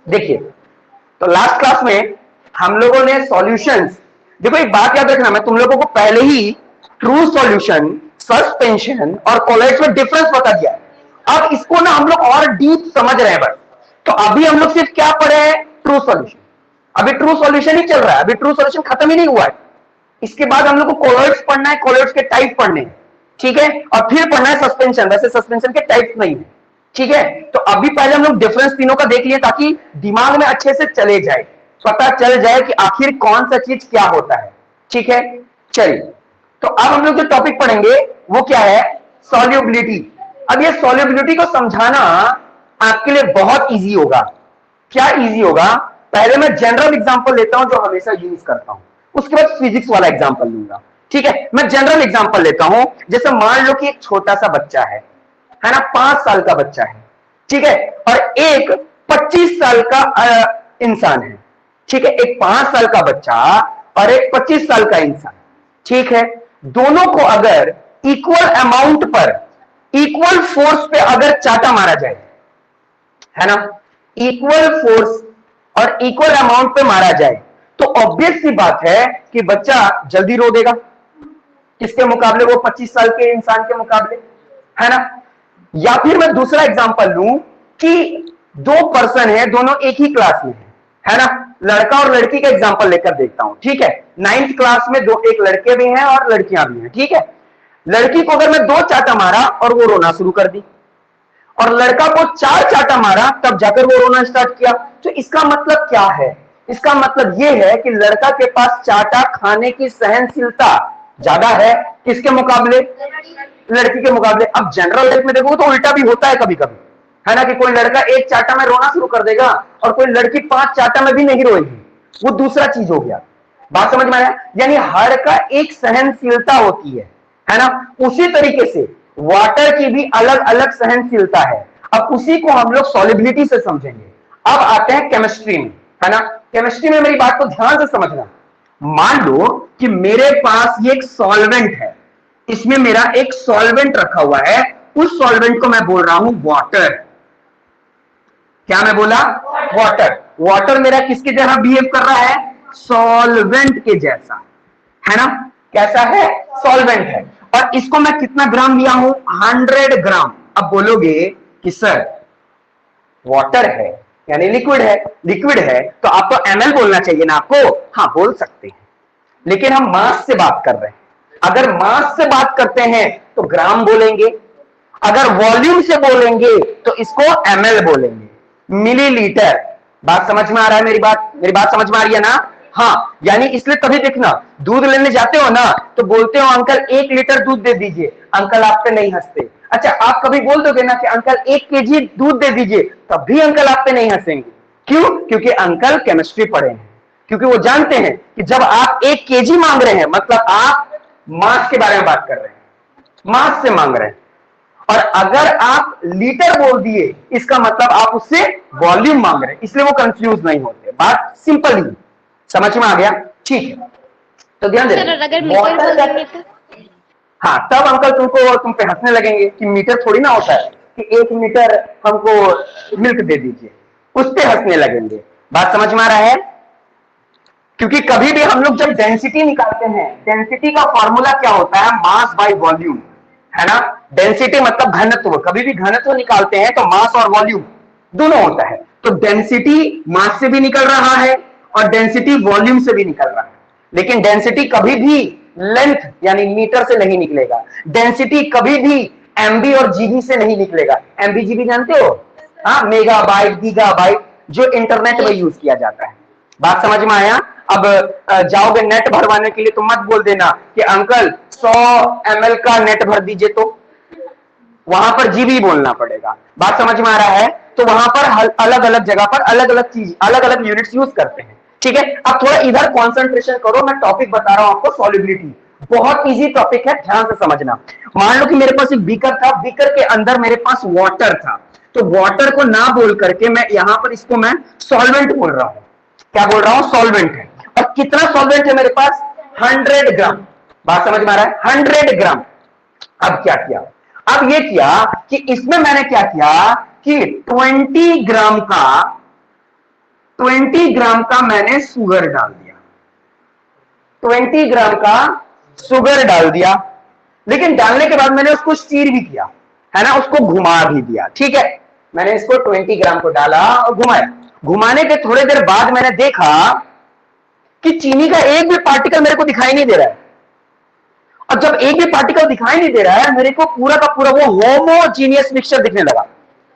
देखिए, तो last class में हम लोगों ने सॉल्यूशंस, देखो एक बात याद रखना, मैं तुम लोगों को पहले ही ट्रू सॉल्यूशन, सस्पेंशन और कोलॉइड्स में डिफरेंस बता दिया है। अब इसको ना हम लोग और डीप समझ रहे हैं बस। तो अभी हम लोग सिर्फ क्या पढ़े हैं? True solution. अभी ट्रू सॉल्यूशन ही चल रहा है, अभी ट्रू सॉल्यूशन खत्म ही नहीं हुआ है। इसके बाद हम लोग को कोलॉइड्स पढ़ना है, कोलॉइड्स के टाइप पढ़ने हैं, ठीक है, और फिर पढ़ना है सस्पेंशन। वैसे सस्पेंशन के टाइप नहीं है, ठीक है। तो अभी पहले हम लोग डिफरेंस तीनों का देख लिए ताकि दिमाग में अच्छे से चले जाए, पता चल जाए कि आखिर कौन सा चीज क्या होता है, ठीक है। चलिए, तो अब हम लोग जो टॉपिक पढ़ेंगे वो क्या है? सॉल्युबिलिटी। अब ये सॉल्युबिलिटी को समझाना आपके लिए बहुत इजी होगा। क्या इजी होगा? पहले मैं जनरल एग्जांपल लेता हूं जो हमेशा यूज करता हूं, उसके बाद फिजिक्स वाला एग्जांपल लूंगा, ठीक है। मैं जनरल एग्जांपल लेता हूं, जैसे मान लो कि एक छोटा सा बच्चा है ना, 5 साल का बच्चा है, ठीक है, और एक 25 साल का इंसान है, ठीक है। एक 5 साल का बच्चा और एक 25 साल का इंसान, ठीक है। दोनों को अगर इक्वल अमाउंट पर, इक्वल फोर्स पे अगर चाटा मारा जाए, है ना, इक्वल फोर्स और इक्वल अमाउंट पे मारा जाए, तो ऑब्वियस सी बात है कि बच्चा जल्दी रो देगा। किसके मुकाबले? वो 25 साल के इंसान के मुकाबले, है ना। या फिर मैं दूसरा एग्जांपल लूं कि दो पर्सन है, दोनों एक ही क्लास में है ना, लड़का और लड़की का एग्जांपल लेकर देखता हूं, ठीक है। 9th क्लास में दो, एक लड़के भी हैं और लड़कियां भी हैं, ठीक है। लड़की को अगर मैं 2 चाटा मारा और वो रोना शुरू कर दी, और लड़का को 4 चाटा मारा तब जाकर वो रोना स्टार्ट किया, तो इसका मतलब क्या है? इसका मतलब यह है कि लड़का के पास चाटा खाने की सहनशीलता ज्यादा है, किसके मुकाबले? लड़की के मुकाबले। अब जनरल लाइफ में देखो तो उल्टा भी होता है कभी कभी, है ना, कि कोई लड़का एक चाटा में रोना शुरू कर देगा और कोई लड़की 5 चाटा में भी नहीं रोएगी, वो दूसरा चीज हो गया। बात समझ में आया? यानी हर का एक सहनशीलता होती है ना। उसी तरीके से वाटर की भी अलग अलग सहनशीलता है। अब उसी को हम लोग सॉलिबिलिटी से समझेंगे। अब आते हैं केमिस्ट्री में, है ना। केमिस्ट्री में मेरी बात को ध्यान से समझना। मान लो कि मेरे पास ये एक सॉल्वेंट है, इसमें मेरा एक सॉल्वेंट रखा हुआ है, उस सॉल्वेंट को मैं बोल रहा हूं वाटर। क्या मैं बोला? वाटर। वाटर मेरा किसके जैसा बिहेव कर रहा है? सॉल्वेंट के जैसा, है ना। कैसा है? सॉल्वेंट है। और इसको मैं कितना ग्राम लिया हूं? 100 ग्राम। अब बोलोगे कि सर वाटर है यानी लिक्विड है, लिक्विड है तो आपको ml बोलना चाहिए ना आपको। हाँ बोल सकते हैं, लेकिन हम मास से बात कर रहे हैं। अगर मास से बात करते हैं तो ग्राम बोलेंगे, अगर वॉल्यूम से बोलेंगे तो इसको ml बोलेंगे, मिलीलीटर। बात समझ में आ रहा है? मेरी बात समझ में आ रही है ना? हाँ, यानी इसलिए कभी देखना, दूध लेने जाते हो ना तो बोलते हो अंकल 1 लीटर दूध दे दीजिए, अंकल आप पे नहीं हंसते। अच्छा, आप कभी बोल दोगे ना कि अंकल 1 केजी दूध दे दीजिए, तब भी अंकल आप पे नहीं हंसेंगे। क्यों? क्योंकि अंकल केमिस्ट्री पढ़े हैं, क्योंकि वो जानते हैं कि जब आप 1 केजी मांग रहे हैं मतलब आप मास के बारे में बात कर रहे हैं, मास से मांग रहे हैं। और अगर आप लीटर बोल दिए इसका मतलब आप उससे वॉल्यूम मांग रहे हैं, इसलिए वो कंफ्यूज नहीं होते। बात सिंपल ही, समझ में आ गया? ठीक है, तो ध्यान देना। हाँ, तब अंकल तुम पे हंसने लगेंगे कि मीटर थोड़ी ना होता है कि 1 मीटर हमको मिल्क दे दीजिए, उस पे हंसने लगेंगे। बात समझ में आ रहा है? क्योंकि कभी भी हम लोग जब डेंसिटी निकालते हैं, डेंसिटी का फॉर्मूला क्या होता है? मास बाय वॉल्यूम, है ना। डेंसिटी मतलब घनत्व, कभी भी घनत्व निकालते हैं तो मास और वॉल्यूम दोनों होता है। तो डेंसिटी मास से भी निकल रहा है और डेंसिटी वॉल्यूम से भी निकल रहा है, लेकिन डेंसिटी कभी भी लेंथ यानी मीटर से नहीं निकलेगा। डेंसिटी कभी भी एमबी और जीबी से नहीं निकलेगा। एमबी जीबी जानते हो? हाँ, मेगाबाइट, गीगाबाइट, जो इंटरनेट में यूज किया जाता है। बात समझ में आया? अब जाओगे नेट भरवाने के लिए तो मत बोल देना कि अंकल 100 ml का नेट भर दीजिए, तो वहां पर जीबी बोलना पड़ेगा। बात समझ में आ रहा है? तो वहां पर अलग अलग जगह पर अलग अलग चीज, अलग अलग यूनिट्स यूज करते हैं, ठीक है। अब थोड़ा इधर कॉन्सेंट्रेशन करो, मैं टॉपिक बता रहा हूं आपको, सॉल्युबिलिटी। बहुत इजी टॉपिक है, ध्यान से समझना। मान लो कि मेरे पास एक बीकर था, बीकर के अंदर मेरे पास वाटर था, तो वाटर को ना बोल करके मैं यहां पर इसको मैं सॉल्वेंट बोल रहा हूं। क्या बोल रहा हूं? सॉल्वेंट है। और कितना सॉल्वेंट है मेरे पास? 100 ग्राम। बात समझ में आ रहा है? 100 ग्राम। अब क्या किया? अब ये किया कि इसमें मैंने क्या किया कि 20 ग्राम का 20 ग्राम का मैंने शुगर डाल दिया, 20 ग्राम का शुगर डाल दिया, लेकिन डालने के बाद मैंने उसको स्टीर भी किया, है ना, उसको घुमा भी दिया। ठीक है, मैंने इसको 20 ग्राम को डाला और घुमाया। घुमाने के थोड़ी देर बाद मैंने देखा कि चीनी का एक भी पार्टिकल मेरे को दिखाई नहीं दे रहा है। और जब एक भी पार्टिकल दिखाई नहीं दे रहा है, मेरे को पूरा का पूरा वो होमोजीनियस मिक्सचर दिखने लगा।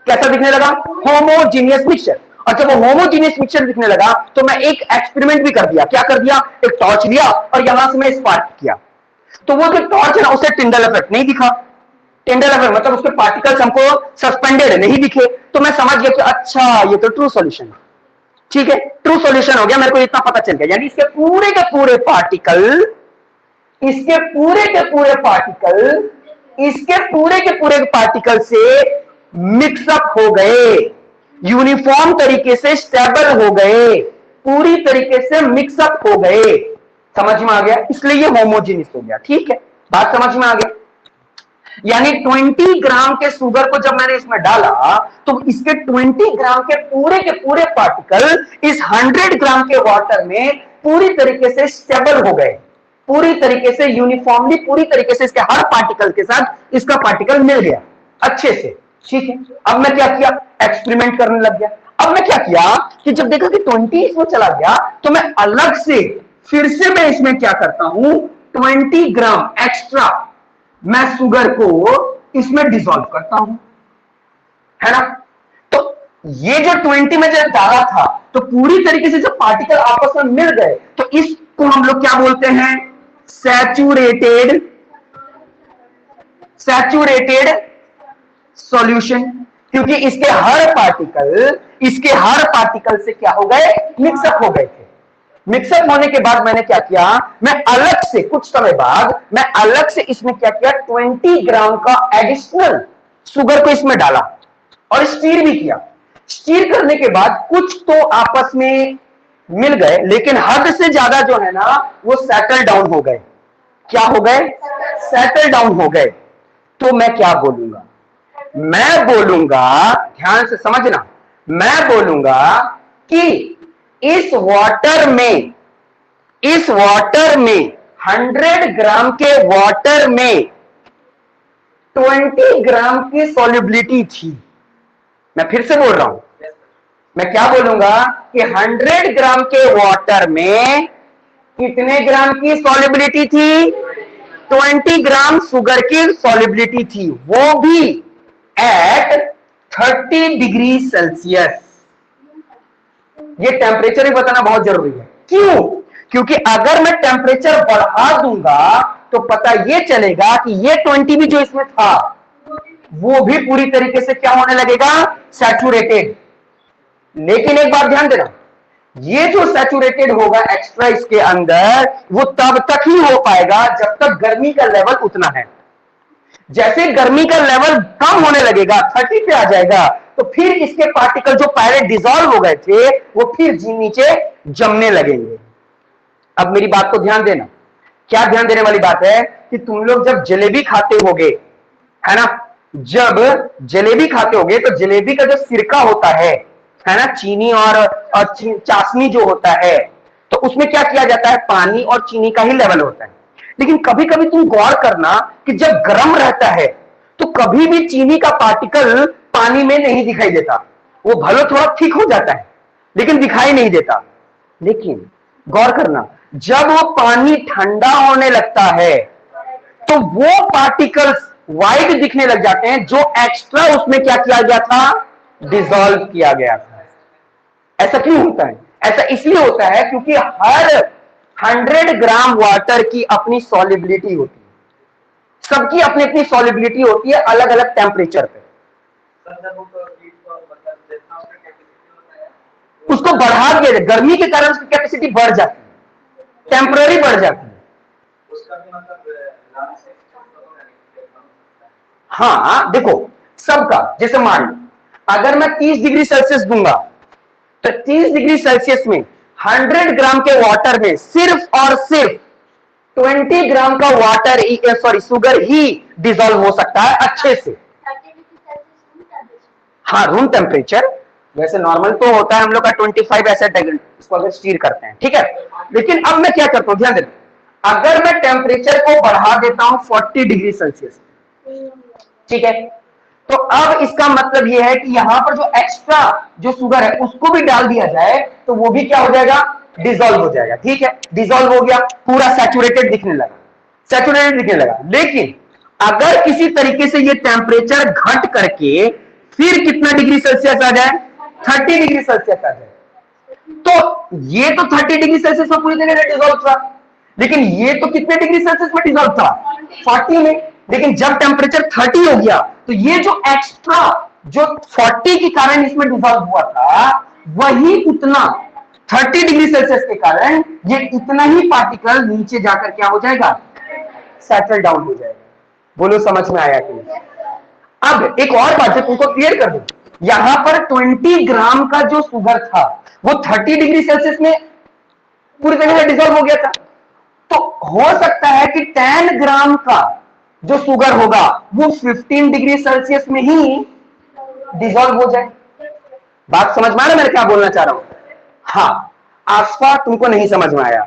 कैसा दिखने लगा? Homogeneous mixture. और जब वो होमोजीनियस मिक्सचर दिखने लगा तो मैं एक एक्सपेरिमेंट भी कर दिया। क्या कर दिया? एक टॉर्च लिया और यहां से मैं स्पार्क किया, तो वो जो टॉर्च है ना, उसे टिंडल इफेक्ट नहीं दिखा। टिंडल इफेक्ट मतलब उसके पार्टिकल्स हमको सस्पेंडेड नहीं दिखे। तो मैं समझ गया कि अच्छा ये तो ट्रू सॉल्यूशन है। ठीक है, ट्रू सॉल्यूशन हो गया, मेरे को इतना पता चल गया। यानी इसके पूरे के पूरे पार्टिकल, इसके पूरे के पूरे पार्टिकल, इसके पूरे के पूरे पार्टिकल से मिक्सअप हो गए, यूनिफॉर्म तरीके से स्टेबल हो गए, पूरी तरीके से मिक्सअप हो गए। समझ में आ गया? इसलिए ये होमोजीनियस हो गया। ठीक है, बात समझ में आ गया? यानी 20 ग्राम के शुगर को जब मैंने इसमें डाला तो इसके 20 ग्राम के पूरे पार्टिकल इस 100 ग्राम के वाटर में पूरी तरीके से स्टेबल हो गए, पूरी तरीके से यूनिफॉर्मली, पूरी तरीके से इसके हर पार्टिकल के साथ इसका पार्टिकल मिल गया अच्छे से। ठीक है, अब मैं क्या किया? एक्सपेरिमेंट करने लग गया। अब मैं क्या किया कि जब देखा कि 20 इसमें चला गया तो मैं अलग से फिर से मैं इसमें क्या करता हूं, 20 ग्राम एक्स्ट्रा मैं शुगर को इसमें डिसॉल्व करता हूं, है ना। तो ये जो 20 में जब डाला था तो पूरी तरीके से जब पार्टिकल आपस में मिल गए तो इसको हम लोग क्या बोलते हैं? Saturated, saturated solution. क्योंकि इसके हर पार्टिकल से क्या हो गए? मिक्सअप हो गए थे। मिक्सअप होने के बाद मैंने क्या किया? मैं अलग से कुछ समय बाद मैं अलग से इसमें क्या किया? 20 ग्राम का एडिशनल शुगर को इसमें डाला और स्टीर भी किया। स्टीर करने के बाद कुछ तो आपस में मिल गए, लेकिन हद से ज्यादा जो है ना वो सेटल डाउन हो गए। क्या हो गए? सेटल डाउन हो गए। तो मैं क्या बोलूंगा? मैं बोलूंगा, ध्यान से समझना, मैं बोलूंगा कि इस वाटर में 100 ग्राम के वाटर में 20 ग्राम की सॉल्युबिलिटी थी। मैं फिर से बोल रहा हूं, मैं क्या बोलूंगा कि 100 ग्राम के वाटर में कितने ग्राम की सॉल्युबिलिटी थी? 20 ग्राम शुगर की सॉल्युबिलिटी थी, वो भी एट 30 डिग्री सेल्सियस। ये टेम्परेचर भी बताना बहुत जरूरी है। क्यों? क्योंकि अगर मैं टेम्परेचर बढ़ा दूंगा तो पता ये चलेगा कि ये 20 भी जो इसमें था वो भी पूरी तरीके से क्या होने लगेगा? सैचुरेटेड। लेकिन एक बात ध्यान देना, ये जो सैचुरेटेड होगा एक्स्ट्रा इसके अंदर, वो तब तक ही हो पाएगा जब तक गर्मी का लेवल उतना है। जैसे गर्मी का लेवल कम होने लगेगा, 30 पे आ जाएगा, तो फिर इसके पार्टिकल जो पहले डिसॉल्व हो गए थे वो फिर नीचे जमने लगेंगे। अब मेरी बात को ध्यान देना। क्या ध्यान देने वाली बात है कि तुम लोग जब जलेबी खाते होगे, है ना, जब जलेबी खाते होगे तो जलेबी का जो सिरका होता है ना, चीनी और चाशनी जो होता है, तो उसमें क्या किया जाता है? पानी और चीनी का ही लेवल होता है। लेकिन कभी कभी तुम गौर करना कि जब गर्म रहता है तो कभी भी चीनी का पार्टिकल पानी में नहीं दिखाई देता। वो भले थोड़ा थिक हो जाता है लेकिन दिखाई नहीं देता। लेकिन गौर करना, जब वो पानी ठंडा होने लगता है तो वो पार्टिकल्स व्हाइट दिखने लग जाते हैं जो एक्स्ट्रा उसमें क्या किया गया था? डिसॉल्व किया गया था। ऐसा क्यों होता है? ऐसा इसलिए होता है क्योंकि हर 100 ग्राम वाटर की अपनी सॉल्युबिलिटी होती है। सबकी अपनी अपनी सॉल्युबिलिटी होती है अलग अलग टेम्परेचर पे। उसको बढ़ा दिया जाए, गर्मी के कारण उसकी कैपेसिटी बढ़ जाती है, टेम्पररी बढ़ जाती है। हाँ देखो, सबका जैसे मान लो अगर मैं 30 डिग्री सेल्सियस दूंगा तो 30 डिग्री सेल्सियस में 100 ग्राम के वाटर में सिर्फ और सिर्फ 20 ग्राम का वाटर, सॉरी शुगर ही डिसॉल्व हो सकता है अच्छे से। हाँ, रूम टेम्परेचर, वैसे नॉर्मल तो होता है हम लोग का 25 ऐसे इसको अगर स्टीर करते हैं, ठीक है। लेकिन अब मैं क्या करता हूं, ध्यान देना, अगर मैं टेम्परेचर को बढ़ा देता हूं 40 डिग्री सेल्सियस, ठीक है, तो अब इसका मतलब यह है कि यहां पर जो एक्स्ट्रा जो शुगर है उसको भी डाल दिया जाए तो वो भी क्या हो जाएगा, डिसॉल्व हो जाएगा, ठीक है। डिसॉल्व हो गया, पूरा सैचुरेटेड दिखने लगा, सैचुरेटेड दिखने लगा। लेकिन अगर किसी तरीके से ये टेम्परेचर घट करके फिर कितना डिग्री सेल्सियस आ जाए, 30 डिग्री सेल्सियस आ जाए, तो ये तो 30 डिग्री सेल्सियस में पूरी तरह से डिसॉल्व था, लेकिन ये तो कितने डिग्री सेल्सियस में डिसॉल्व था, 40 में। लेकिन जब टेम्परेचर 30 हो गया तो ये जो एक्स्ट्रा जो 40 के कारण इसमें डिसॉल्व हुआ था, वही उतना 30 डिग्री सेल्सियस के कारण ये इतना ही पार्टिकल नीचे जाकर क्या हो जाएगा, सेटल डाउन हो जाएगा। बोलो समझ में आया कि नहीं? अब एक और बात है तुमको क्लियर कर दूं, यहां पर 20 ग्राम का जो शुगर था वो 30 डिग्री सेल्सियस में पूरी तरह से डिसॉल्व हो गया था, तो हो सकता है कि 10 ग्राम का जो शुगर होगा वो 15 डिग्री सेल्सियस में ही डिसॉल्व हो जाए। बात समझ में आ रहा है मैं क्या बोलना चाह रहा हूं? हाँ, आसपा तुमको नहीं समझ में आया?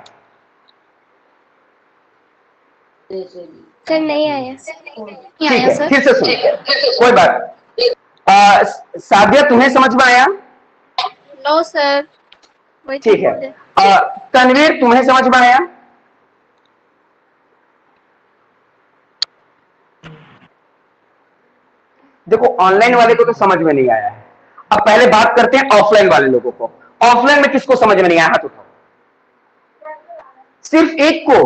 सर नहीं आया, ठीक है, फिर से सुन, कोई बात। सादिया तुम्हें समझ में आया? No sir. ठीक है, तनवीर तुम्हें समझ में आया? देखो ऑनलाइन वाले को तो समझ में नहीं आया है। अब पहले बात करते हैं ऑफलाइन वाले लोगों को। ऑफलाइन में किसको समझ में नहीं आया, हाथ उठाओ। सिर्फ एक को,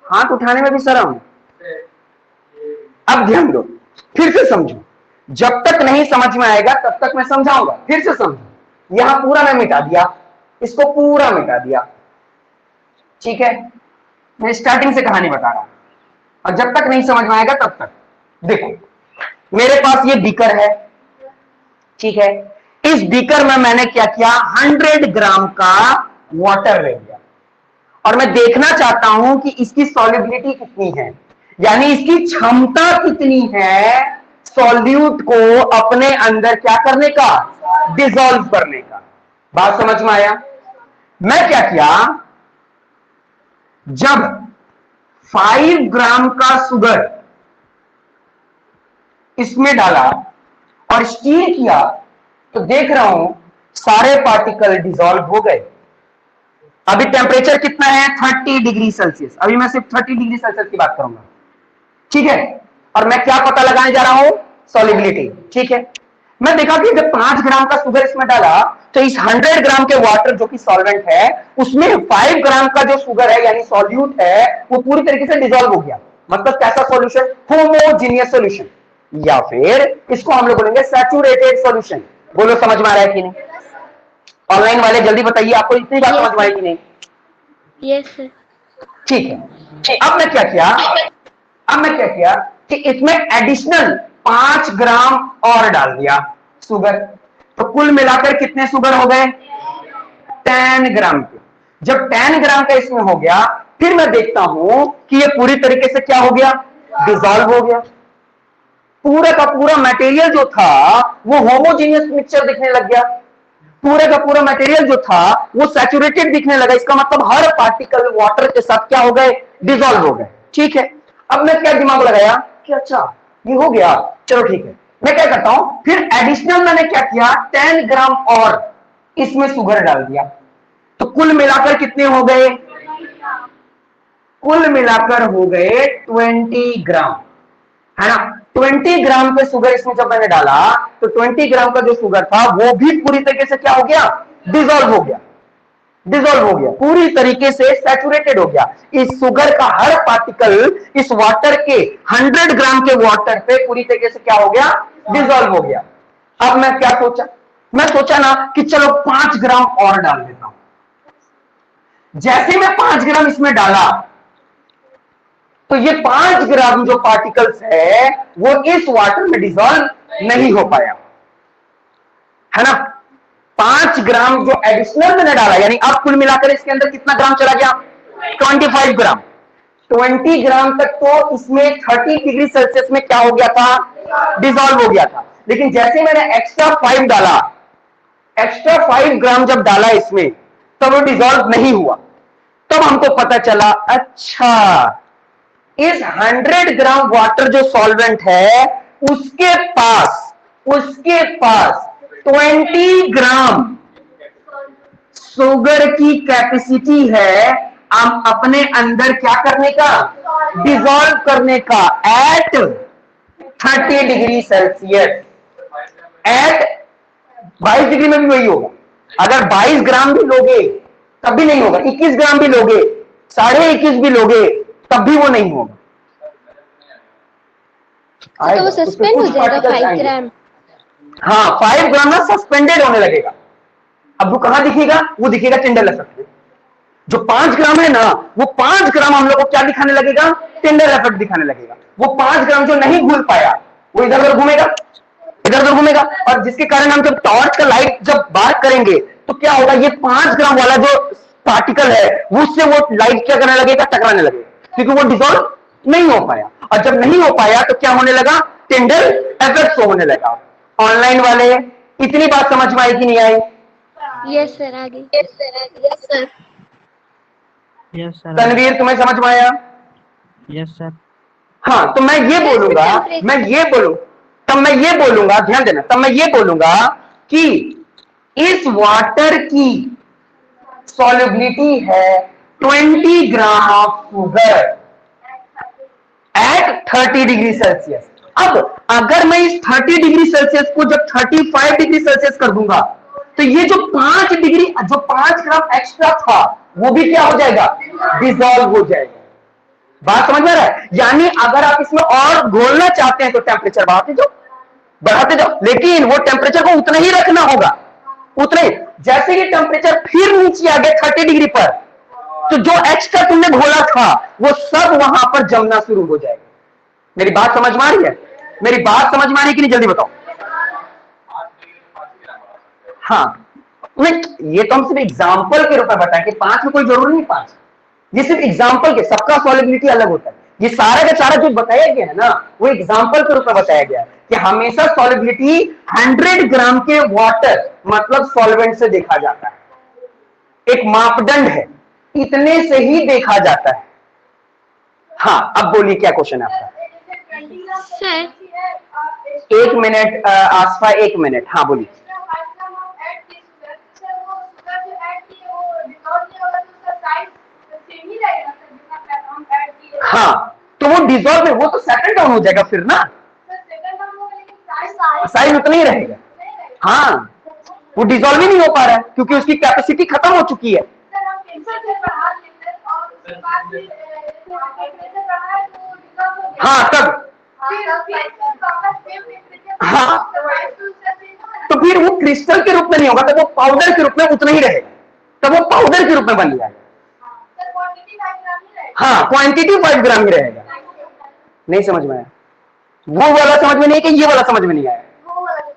हाथ उठाने में भी शर्म। अब ध्यान दो, फिर से समझो, जब तक नहीं समझ में आएगा तब तक मैं समझाऊंगा। फिर से समझो, यहां पूरा मैं मिटा दिया, इसको पूरा मिटा दिया, ठीक है। मैं स्टार्टिंग से कहानी बता रहा हूं, और जब तक नहीं समझ में आएगा तब तक। देखो मेरे पास ये बीकर है, ठीक है। इस बीकर में मैंने क्या किया, 100 ग्राम का वाटर ले लिया, और मैं देखना चाहता हूं कि इसकी सॉल्युबिलिटी कितनी है, यानी इसकी क्षमता कितनी है सॉल्यूट को अपने अंदर क्या करने का, डिसॉल्व करने का। बात समझ में आया? मैं क्या किया, जब 5 ग्राम का शुगर इसमें डाला और स्टीर किया तो देख रहा हूं सारे पार्टिकल डिसॉल्व हो गए। अभी टेम्परेचर कितना है, 30 डिग्री सेल्सियस। अभी मैं सिर्फ 30 डिग्री सेल्सियस की बात करूंगा, ठीक है। और मैं क्या पता लगाने जा रहा हूं, सॉल्युबिलिटी, ठीक है। मैं देखा कि जब 5 ग्राम का शुगर इसमें डाला तो इस 100 ग्राम के वाटर जो कि सॉल्वेंट है उसमें 5 ग्राम का जो शुगर है यानी सॉल्यूट है वो पूरी तरीके से डिसॉल्व हो गया। मतलब कैसा सॉल्यूशन, होमोजीनियस सॉल्यूशन, या फिर इसको हम लोग बोलेंगे सैचुरेटेड सॉल्यूशन। बोलो समझ में आ रहा है कि नहीं? ऑनलाइन वाले जल्दी बताइए, आपको इतनी बात समझ में आई कि नहीं? Yes sir. ठीक है। अब मैं क्या किया कि इसमें एडिशनल 5 ग्राम और डाल दिया शुगर, तो कुल मिलाकर कितने शुगर हो गए, 10 ग्राम के। जब 10 ग्राम का इसमें हो गया फिर मैं देखता हूं कि ये पूरी तरीके से क्या हो गया, डिसॉल्व हो गया। पूरा का पूरा मटेरियल जो था वो होमोजीनियस मिक्सचर दिखने लग गया, पूरे का पूरा मटेरियल जो था वो सैचुरेटेड दिखने लगा। इसका मतलब हर पार्टिकल वाटर के साथ क्या हो गए, डिसॉल्व हो गए, ठीक है। अब मैं क्या दिमाग लगाया कि अच्छा ये हो गया, चलो ठीक है। मैं क्या करता हूं, फिर एडिशनल मैंने क्या किया, 10 ग्राम और इसमें शुगर डाल दिया, तो कुल मिलाकर कितने हो गए, कुल मिलाकर हो गए 20 ग्राम, है ना। 20 ग्राम के शुगर इसमें जब मैंने डाला तो 20 ग्राम का जो शुगर था वो भी पूरी तरीके से क्या हो गया, डिसॉल्व हो गया, डिसॉल्व हो गया, पूरी तरीके से सैचुरेटेड हो गया। इस शुगर का हर पार्टिकल इस वाटर के 100 ग्राम के वाटर पे पूरी तरीके से क्या हो गया, डिसॉल्व हो गया। अब मैं क्या सोचा, मैं सोचा ना कि चलो 5 ग्राम और डाल देता हूं। जैसे मैं 5 ग्राम इसमें डाला तो ये 5 ग्राम जो पार्टिकल्स है वो इस वाटर में डिसॉल्व नहीं हो पाया, है ना। 5 ग्राम जो एडिशनल मैंने डाला, यानी अब कुल मिलाकर इसके अंदर कितना ग्राम चला गया, 25 ग्राम। 20 ग्राम तक तो इसमें 30 डिग्री सेल्सियस में क्या हो गया था, डिसॉल्व हो गया था। लेकिन जैसे मैंने एक्स्ट्रा 5 डाला, एक्स्ट्रा 5 ग्राम जब डाला इसमें, तब वो डिसॉल्व नहीं हुआ। तब हमको पता चला अच्छा इस 100 ग्राम वाटर जो सॉल्वेंट है उसके पास 20 ग्राम शुगर की कैपेसिटी है हम अपने अंदर क्या करने का, डिसॉल्व करने का at 30 degree Celsius. At 22 degree में भी वही होगा। अगर 22 ग्राम भी लोगे तब भी नहीं होगा, 21 ग्राम भी लोगे, 21.5 भी लोगे तब भी वो नहीं होगा। तो वो सस्पेंड हो जाएगा 5 ग्राम। हाँ 5 ग्राम ना सस्पेंडेड होने लगेगा। अब वो कहां दिखेगा, वो दिखेगा टिंडल इफेक्ट में। जो 5 ग्राम है ना, वो 5 ग्राम हम लोग को क्या दिखाने लगेगा, टिंडल इफेक्ट दिखाने लगेगा। वो 5 ग्राम जो नहीं घुल पाया वो इधर उधर घूमेगा, इधर उधर घूमेगा, और जिसके कारण हम जब टॉर्च का लाइट जब बात करेंगे तो क्या होगा, ये 5 ग्राम वाला जो पार्टिकल है वो उससे वो लाइट क्या करने लगेगा, टकराने लगेगा, क्योंकि वो डिसॉल्व नहीं हो पाया। और जब नहीं हो पाया तो क्या होने लगा, टिंडल इफेक्ट होने लगा। ऑनलाइन वाले इतनी बात समझ में आई कि नहीं आई? यस सर, आगे। Yes sir. Yes sir. Tanveer तुम्हें समझ में आया? Yes sir. हाँ, तो मैं ये बोलूंगा, तब मैं ये बोलूंगा, ध्यान देना, तब मैं ये बोलूंगा कि इस वाटर की सॉल्युबिलिटी है 20 gram of sugar at 30 degree Celsius. अब अगर मैं इस 30 डिग्री सेल्सियस को जब 35 डिग्री सेल्सियस कर दूंगा तो ये जो 5 डिग्री, जो 5 ग्राम एक्स्ट्रा था वो भी क्या हो जाएगा, डिसॉल्व हो जाएगा। बात समझ में आ रहा है? यानी अगर आप इसमें और घोलना चाहते हैं तो टेम्परेचर बढ़ाते जाओ, लेकिन वो टेम्परेचर को उतना ही रखना होगा, उतना ही। जैसे ही टेम्परेचर फिर नीचे आ गया 30 डिग्री पर, तो जो एक्स्ट्रा तुमने घोला था वो सब वहां पर जमना शुरू हो जाएगा। मेरी बात समझ में आ रही है? मेरी बात समझ में आ रही है कि नहीं, जल्दी बताओ। हाँ, नहीं ये तो हम सिर्फ एग्जाम्पल के रूप में बताएं कि 5 में कोई जरूरी नहीं 5, ये सिर्फ एग्जाम्पल के, सबका सॉलिबिलिटी अलग होता है। ये सारा का सारा जो बताया गया है ना, वो एग्जाम्पल के रूप में बताया गया है कि हमेशा सॉलिबिलिटी 100 ग्राम के वाटर मतलब सॉल्वेंट से देखा जाता है, एक मापदंड है, इतने से ही देखा जाता है। हाँ, अब बोलिए क्या क्वेश्चन है आपका? Sir 1 minute Aasfa, 1 minute. हाँ बोलिए। हाँ, तो वो डिसॉल्व, वो तो सेटल डाउन हो जाएगा फिर ना, साइज उतना ही रहेगा। हाँ, वो डिसॉल्व ही नहीं हो पा रहा है क्योंकि उसकी कैपेसिटी खत्म हो चुकी है। हाँ तब, हाँ तो फिर वो क्रिस्टल के रूप में नहीं होगा, तब वो पाउडर के रूप में उतना ही रहेगा, तब वो पाउडर के रूप में बन जाएगा। हाँ, क्वांटिटी 5 ग्राम ही रहेगा। नहीं समझ में आया? वो वाला समझ में नहीं कि ये वाला समझ में नहीं आया?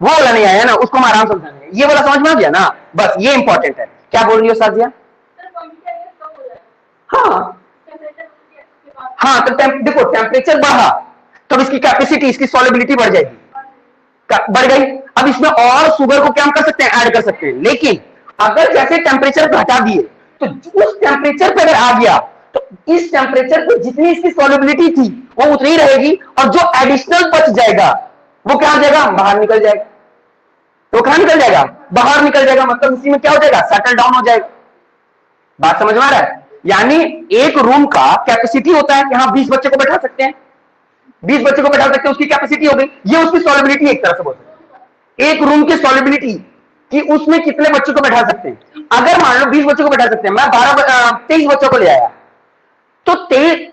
वो वाला नहीं आया ना, उसको हम आराम समझाएंगे। ये वाला समझ में आ गया ना, बस ये इंपॉर्टेंट है। क्या बोल रही हो साजिया? हाँ हाँ, तो देखो टेम्परेचर बढ़ा तो इसकी कैपेसिटी, इसकी सॉलिबिलिटी बढ़ जाएगी, बढ़ गई। अब इसमें और शुगर को क्या हम कर सकते हैं, ऐड कर सकते हैं। लेकिन अगर जैसे टेम्परेचर घटा दिए तो उस टेम्परेचर पर अगर आ गया तो इस टेम्परेचर पर जितनी इसकी सॉलिबिलिटी थी वो उतनी रहेगी, और जो एडिशनल बच जाएगा वो क्या हो जाएगा, बाहर निकल जाएगा। तो कहां निकल जाएगा, बाहर निकल जाएगा, मतलब उसी में क्या हो जाएगा, सेटल डाउन हो जाएगा। बात समझ में आ रहा है? यानी एक रूम का कैपेसिटी होता है कि हाँ 20 बच्चे को बैठा सकते हैं, 20 बच्चे को बैठा सकते हैं, उसकी कैपेसिटी हो गई। ये उसकी सॉलिबिलिटी एक तरह से बोलते हैं, एक रूम की सॉलिबिलिटी कि उसमें कितने बच्चों को बैठा सकते हैं। अगर मान लो 20 बच्चों को बैठा सकते हैं, मैं 23 बच्चों को ले आया, तो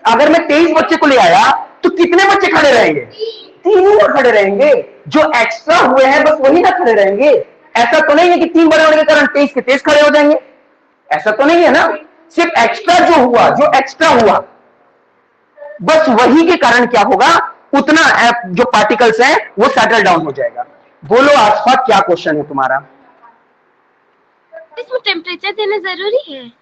अगर मैं 23 बच्चे को ले आया तो कितने बच्चे खड़े रहेंगे, 3 ही खड़े रहेंगे। जो एक्स्ट्रा हुए हैं बस वही ना खड़े रहेंगे। ऐसा तो नहीं है कि 3 बड़े होने के कारण 23 के 23 खड़े हो जाएंगे, ऐसा तो नहीं है ना। सिर्फ एक्स्ट्रा जो एक्स्ट्रा हुआ बस वही के कारण क्या होगा, उतना जो पार्टिकल्स हैं वो सेटल डाउन हो जाएगा। बोलो आसफा क्या क्वेश्चन है तुम्हारा? इसमें टेम्परेचर देना जरूरी है?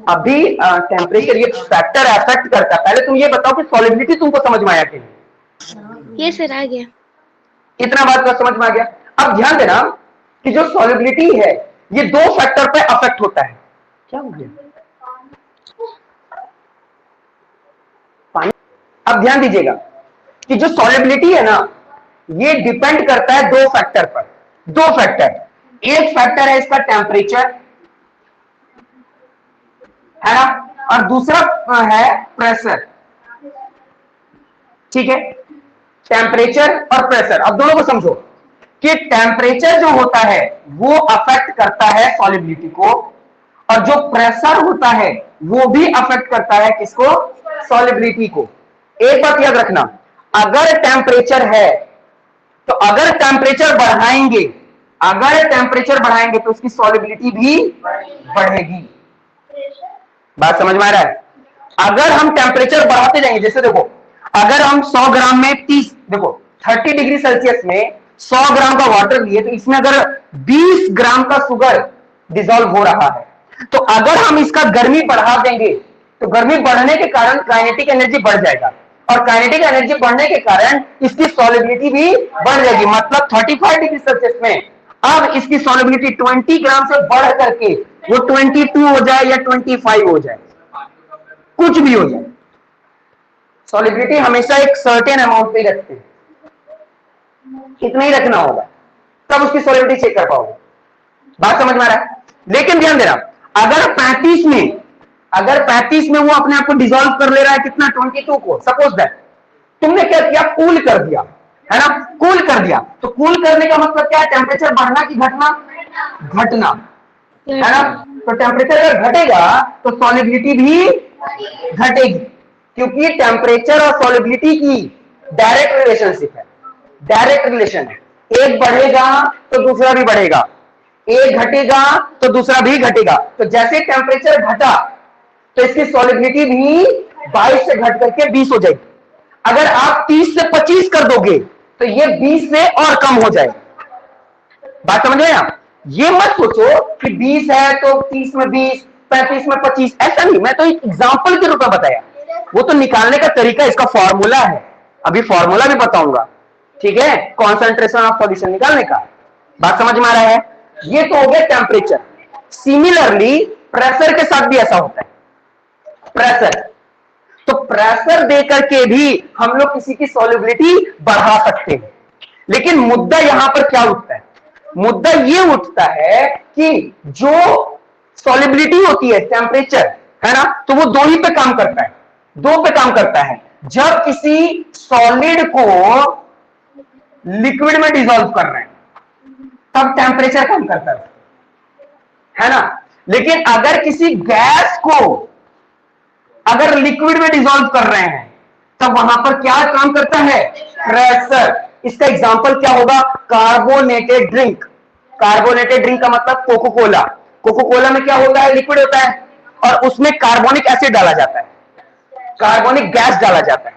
अभी टेम्परेचर ये फैक्टर अफेक्ट करता है। पहले तुम ये बताओ कि सॉलिबिलिटी तुमको समझ में आया कि नहीं? ये सर आ गया। इतना बात तो समझ में आ गया। अब ध्यान देना कि जो सॉलिबिलिटी है ये दो फैक्टर पे अफेक्ट होता है। क्या हो गया? पानी। अब ध्यान दीजिएगा कि जो सॉलिबिलिटी है ना ये डिपेंड करता है दो फैक्टर पर। दो फैक्टर, एक फैक्टर है इसका टेम्परेचर, है ना, और दूसरा है प्रेशर। ठीक है, टेम्परेचर और प्रेशर। अब दोनों को समझो कि टेम्परेचर जो होता है वो अफेक्ट करता है सॉलिबिलिटी को, और जो प्रेशर होता है वो भी अफेक्ट करता है किसको? सॉलिबिलिटी को। एक बात याद रखना, अगर टेम्परेचर है तो अगर टेम्परेचर बढ़ाएंगे, अगर टेम्परेचर बढ़ाएंगे तो उसकी सॉलिबिलिटी भी बढ़ेगी। बात समझ में आ रहा है? अगर हम टेम्परेचर बढ़ाते जाएंगे, जैसे देखो अगर हम 100 ग्राम में 30, देखो 30 डिग्री सेल्सियस में 100 ग्राम का वाटर लिए तो इसमें अगर 20 ग्राम का शुगर डिसॉल्व हो रहा है, तो अगर हम इसका गर्मी बढ़ा देंगे तो गर्मी बढ़ने के कारण काइनेटिक एनर्जी बढ़ जाएगा, और काइनेटिक एनर्जी बढ़ने के कारण इसकी सॉलिबिलिटी भी बढ़ जाएगी। मतलब 35 डिग्री सेल्सियस में अब इसकी सॉलिबिलिटी 20 ग्राम से बढ़ करके वो 22 हो जाए या 25 हो जाए, कुछ भी हो जाए, सॉलिबिलिटी हमेशा एक सर्टेन अमाउंट पे रखते हैं, इतना ही रखना होगा, तब उसकी सॉलिबिलिटी चेक कर पाओगे। बात समझ में आ रहा है? लेकिन ध्यान देना, अगर 35 में वो अपने आप को डिसॉल्व कर ले रहा है कितना? 22 को। सपोज दैट तुमने क्या किया? कूल कर दिया, है ना, कूल कर दिया। तो कूल करने का मतलब क्या है? टेम्परेचर बढ़ना कि घटना? घटना, है ना। तो टेम्परेचर अगर घटेगा तो सॉलिबिलिटी भी घटेगी, क्योंकि टेम्परेचर और सॉलिबिलिटी की डायरेक्ट रिलेशनशिप है, डायरेक्ट रिलेशन है। एक बढ़ेगा तो दूसरा भी बढ़ेगा, एक घटेगा तो दूसरा भी घटेगा। तो जैसे टेम्परेचर घटा तो इसकी सॉलिबिलिटी भी 22 से घट करके 20 हो जाएगी। अगर आप 30 से 25 कर दोगे तो ये 20 से और कम हो जाएगा। बात समझ रहे हैं आप? ये मत सोचो कि 20 है तो 30 में 20, 35 में 25, ऐसा नहीं। मैं तो एक एग्जांपल के रूप में बताया, वो तो निकालने का तरीका, इसका फॉर्मूला है, अभी फॉर्मूला भी बताऊंगा। ठीक है, कॉन्सेंट्रेशन ऑफ सॉल्यूशन निकालने का। बात समझ में आ रहा है? ये तो हो गया टेम्परेचर। सिमिलरली प्रेशर के साथ भी ऐसा होता है। प्रेशर, तो प्रेशर देकर के भी हम लोग किसी की सॉल्युबिलिटी बढ़ा सकते हैं। लेकिन मुद्दा यहां पर क्या उठता है? मुद्दा ये उठता है कि जो सॉल्युबिलिटी होती है, टेम्परेचर, है ना, तो वो दो ही पे काम करता है, दो पे काम करता है। जब किसी सॉलिड को लिक्विड में डिसॉल्व कर रहे हैं तब टेम्परेचर कम करता है ना। लेकिन अगर किसी गैस को अगर लिक्विड में डिसॉल्व कर रहे हैं तब वहां पर क्या काम करता है? प्रेशर। इसका एग्जांपल क्या होगा? Carbonated drink. कार्बोनेटेड ड्रिंक का मतलब कोको कोला। कोको कोला में क्या होता है? लिक्विड होता है, और उसमें कार्बोनिक एसिड डाला जाता है, कार्बोनिक गैस डाला जाता है।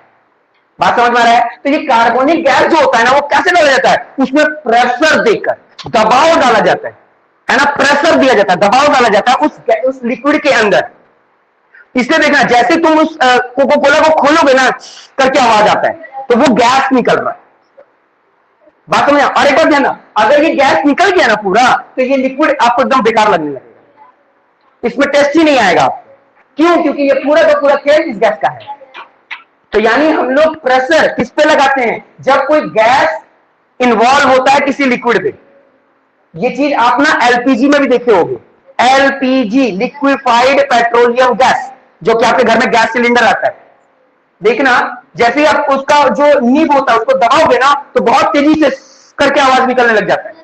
बात समझ में आ रहा है? तो ये कार्बोनिक गैस जो होता है ना, वो कैसे डाला जाता है? उसमें प्रेशर देकर दबाव डाला जाता है ना, प्रेशर दिया जाता है, दबाव डाला जाता है उस लिक्विड के अंदर। इसलिए देखना, जैसे तुम उस कोको कोला को खोलोगे ना करके आवाज आता है, तो वो गैस निकल रहा है। बात समझ? और एक बात ध्यान, अगर ये गैस निकल गया ना पूरा, तो ये लिक्विड आपको एकदम बेकार लगने लगेगा, इसमें टेस्ट ही नहीं आएगा आपको। क्यों? क्योंकि ये पूरा का पूरा खेल इस गैस का है। तो यानी हम लोग प्रेशर किस पे लगाते हैं? जब कोई गैस इन्वॉल्व होता है किसी लिक्विड पे। ये चीज आप ना एलपीजी में भी देखे होंगे, एलपीजी, लिक्विफाइड पेट्रोलियम गैस, जो कि आपके घर में गैस सिलेंडर आता है। देखना, जैसे ही आप उसका जो नीब होता है उसको दबाओगे ना, तो बहुत तेजी से करके आवाज निकलने लग जाता है।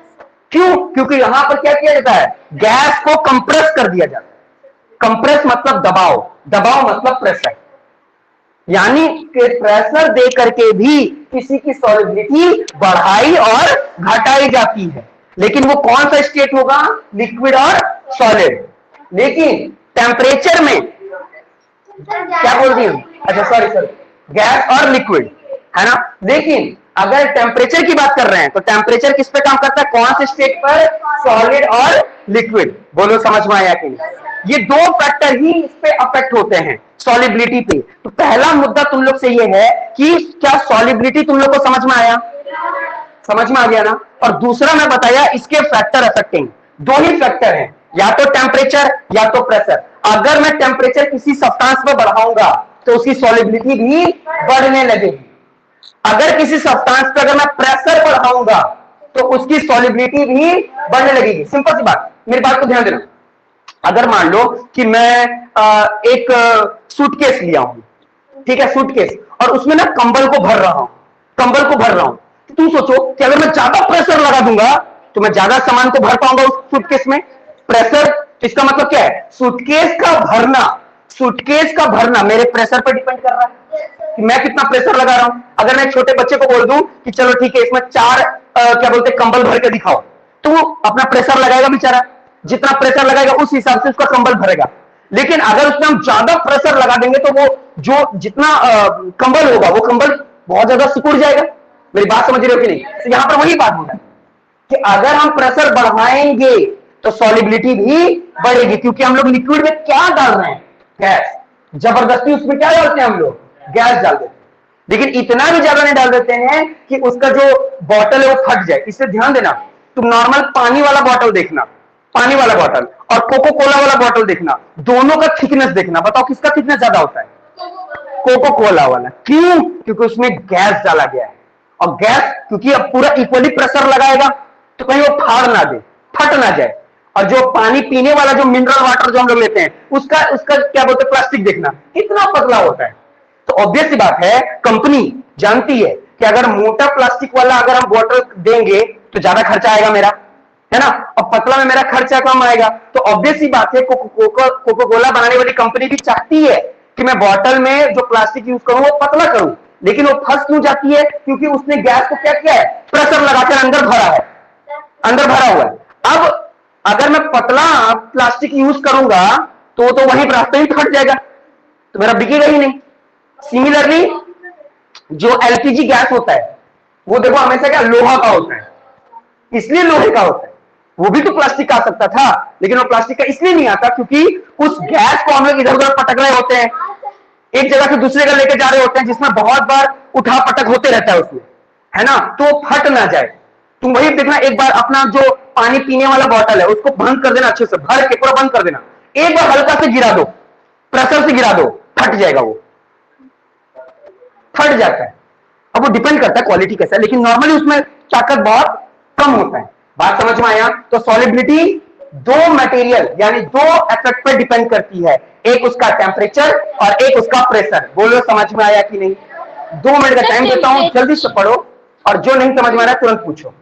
क्यों? क्योंकि यहां पर क्या किया जाता है? गैस को कंप्रेस कर दिया जाता है। कंप्रेस मतलब दबाव, दबाव मतलब प्रेशर। यानी कि प्रेशर दे करके भी किसी की सॉलिबिलिटी बढ़ाई और घटाई जाती है। लेकिन वो कौन सा स्टेट होगा? लिक्विड और सॉलिड। लेकिन टेम्परेचर में क्या बोल रही हूं? अच्छा सॉरी, गैस और लिक्विड, है ना। लेकिन अगर टेम्परेचर की बात कर रहे हैं तो टेम्परेचर किस पे काम करता है? कौन से स्टेट पर? सॉलिड और लिक्विड। बोलो समझ में आया कि नहीं? ये दो फैक्टर ही इस पे अफेक्ट होते हैं, सॉलिबिलिटी पे। तो पहला मुद्दा तुम लोग से ये है कि क्या सॉलिबिलिटी तुम लोग को समझ में आया? समझ में आ गया ना। और दूसरा मैं बताया इसके फैक्टर अफेक्टिंग, दो ही फैक्टर हैं, या तो टेम्परेचर या तो प्रेशर। अगर मैं टेम्परेचर किसी सब्सटेंस में बढ़ाऊंगा तो उसकी सॉलिबिलिटी भी बढ़ने लगेगी। अगर किसी सब्सटेंस पे अगर मैं प्रेशर बढ़ाऊंगा तो उसकी सॉलिबिलिटी भी बढ़ने लगेगी। सिंपल सी बात, मेरी बात को ध्यान देना। अगर मान लो कि मैं एक सूटकेस लिया हूं, ठीक है, सूटकेस, और उसमें ना कंबल को भर रहा हूं, कंबल को भर रहा हूं, तो तुम सोचो कि अगर मैं ज्यादा प्रेशर लगा दूंगा तो मैं ज्यादा सामान को भर पाऊंगा उस सूटकेस में। प्रेशर, इसका मतलब क्या है, सूटकेस का भरना, सूटकेस का भरना मेरे प्रेशर पर डिपेंड कर रहा है कि मैं कितना प्रेशर लगा रहा हूं। अगर मैं छोटे बच्चे को बोल दूं कि चलो ठीक है इसमें 4 क्या बोलते कंबल भर के दिखाओ, तो वो अपना प्रेशर लगाएगा बेचारा, जितना प्रेशर लगाएगा उस हिसाब से उसका कंबल भरेगा। लेकिन अगर उसमें हम ज्यादा प्रेशर लगा देंगे तो वो जो जितना कंबल होगा वो कंबल बहुत ज्यादा सिकुड़ जाएगा। मेरी बात समझ रहे हो कि नहीं। तो यहां पर वही बात होगा कि अगर हम प्रेशर बढ़ाएंगे तो सॉलिबिलिटी भी बढ़ेगी, क्योंकि हम लोग लिक्विड में क्या डाल रहे हैं, गैस। जबरदस्ती उसमें क्या डालते हैं हम लोग, गैस डाल देते हैं। लेकिन इतना भी ज्यादा नहीं डाल देते हैं कि उसका जो बॉटल है वो फट जाए। इससे ध्यान देना, तुम नॉर्मल पानी वाला बॉटल देखना, पानी वाला बॉटल और कोको कोला वाला बॉटल देखना, दोनों का थिकनेस देखना, बताओ किसका थिकनेस ज्यादा होता है, कोको कोला वाला। क्यों? क्योंकि उसमें गैस डाला गया है, और गैस क्योंकि अब पूरा इक्वली प्रेशर लगाएगा तो कहीं वो फाड़ ना दे, फट ना जाए। और जो पानी पीने वाला जो मिनरल वाटर जो हम लोग लेते हैं उसका उसका क्या बोलते हैं, प्लास्टिक देखना कितना पतला होता है। तो ऑब्वियस सी बात है, कंपनी जानती है कि अगर मोटा प्लास्टिक वाला अगर हम बॉटल देंगे तो ज्यादा खर्चा आएगा मेरा, है ना, और पतला में मेरा खर्चा कम आएगा। तो ऑब्वियस सी बात है, कोको कोला बनाने वाली कंपनी भी चाहती है कि मैं बॉटल में जो प्लास्टिक यूज करूं वो पतला करूं। लेकिन वो फंस क्यों जाती है, क्योंकि उसने गैस को क्या किया है, प्रेशर लगाकर अंदर भरा है, अंदर भरा हुआ है। अब अगर मैं पतला प्लास्टिक यूज करूंगा तो वहीं रास्ते ही फट जाएगा, तो मेरा बिकेगा ही नहीं। सिमिलरली जो एलपीजी गैस होता है वो देखो हमेशा क्या लोहा का होता है, इसलिए लोहे का होता है। वो भी तो प्लास्टिक का आ सकता था, लेकिन वो प्लास्टिक का इसलिए नहीं आता क्योंकि उस गैस को हम लोग इधर उधर पटक रहे होते हैं, एक जगह से दूसरी जगह लेके जा रहे होते हैं, जिसमें बहुत बार उठा पटक होते रहता है उसमें, है ना, तो फट ना जाए। तुम वही देखना, एक बार अपना जो पानी पीने वाला बॉटल है उसको बंद कर देना, अच्छे से भर के पूरा बंद कर देना, एक बार हल्का से गिरा दो, प्रेशर से गिरा दो, फट जाएगा, वो फट जाता है। अब वो डिपेंड करता है क्वालिटी कैसा है, लेकिन नॉर्मली उसमें ताकत बहुत कम होता है। बात समझ में आया। तो सॉलिबिलिटी दो मटेरियल यानी दो एफेक्ट पर डिपेंड करती है, एक उसका टेम्परेचर और एक उसका प्रेशर। बोलो समझ में आया कि नहीं। 2 मिनट का टाइम देता हूं, जल्दी से पढ़ो, और जो नहीं समझ में आ रहा है तुरंत पूछो।